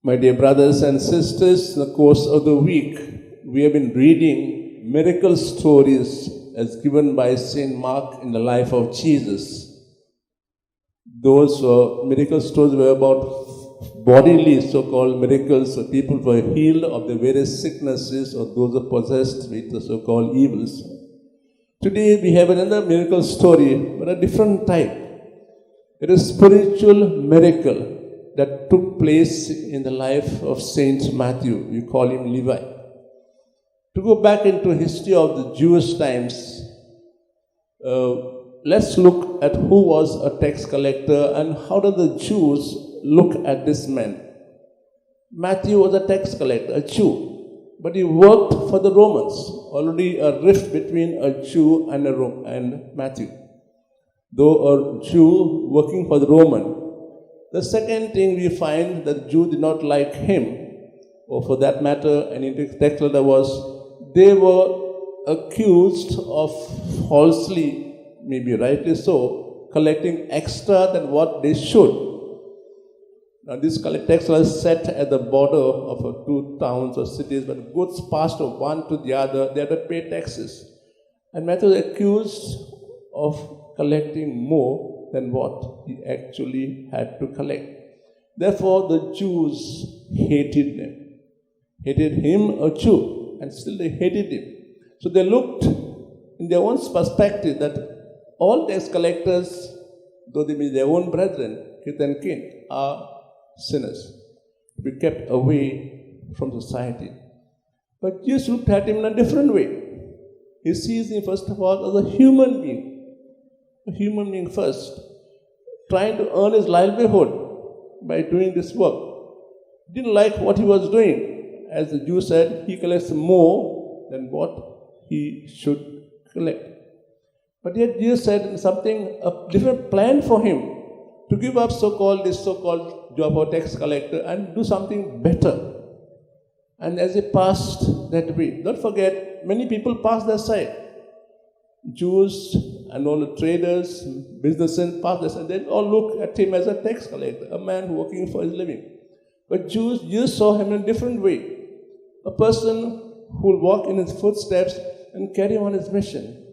My dear brothers and sisters, in the course of the week, we have been reading miracle stories as given by St. Mark in the life of Jesus. Those miracle stories were about bodily so-called miracles, so people were healed of the various sicknesses or those who possessed with the so-called evils. Today we have another miracle story, but a different type. It is a spiritual miracle that took place in the life of Saint Matthew. We call him Levi. To go back into history of the Jewish times, let's look at who was a tax collector and how did the Jews look at this man. Matthew was a tax collector, a Jew, but he worked for the Romans. Already a rift between a Jew and Matthew. Though a Jew working for the Roman. The second thing we find that Jew did not like him, or for that matter, any tax collector was, they were accused of falsely, maybe rightly so, collecting extra than what they should. Now this tax collector sat at the border of two towns or cities, when goods passed from one to the other, they had to pay taxes. And Matthew was accused of collecting more than what he actually had to collect. Therefore, the Jews hated him. Hated him, a Jew, and still they hated him. So they looked in their own perspective that all tax collectors, though they be their own brethren, kith and kin, are sinners, to be kept away from society. But Jesus looked at him in a different way. He sees him, first of all, as a human being first, trying to earn his livelihood by doing this work. Didn't like what he was doing. As the Jew said, he collects more than what he should collect. But yet Jesus said a different plan for him to give up this so-called job of tax collector and do something better. And as he passed that way, don't forget, many people passed that side. Jews and all the traders, businessmen passed this, and they all look at him as a tax collector, a man working for his living. But Jews saw him in a different way. A person who will walk in his footsteps and carry on his mission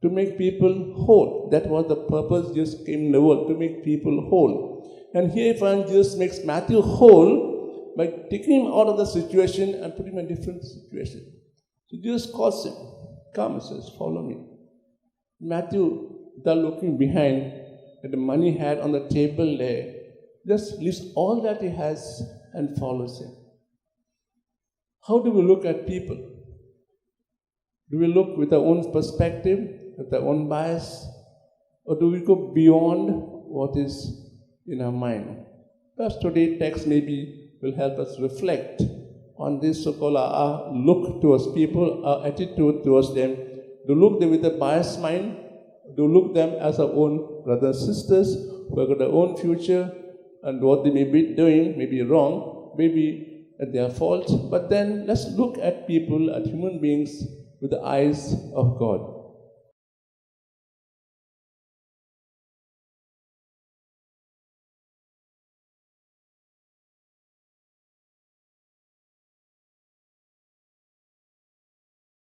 to make people whole. That was the purpose Jesus came in the world, to make people whole. And here you find Jesus makes Matthew whole by taking him out of the situation and putting him in a different situation. So Jesus calls him, come, he says, follow me. Matthew, without looking behind at the money he had on the table there, just leaves all that he has and follows him. How do we look at people? Do we look with our own perspective, with our own bias, or do we go beyond what is in our mind? Perhaps today's text maybe will help us reflect on this so-called our look towards people, our attitude towards them. Do look them with a biased mind, do look them as our own brothers and sisters who have got their own future, and what they may be doing may be wrong, maybe at their fault. But then let's look at people, at human beings, with the eyes of God.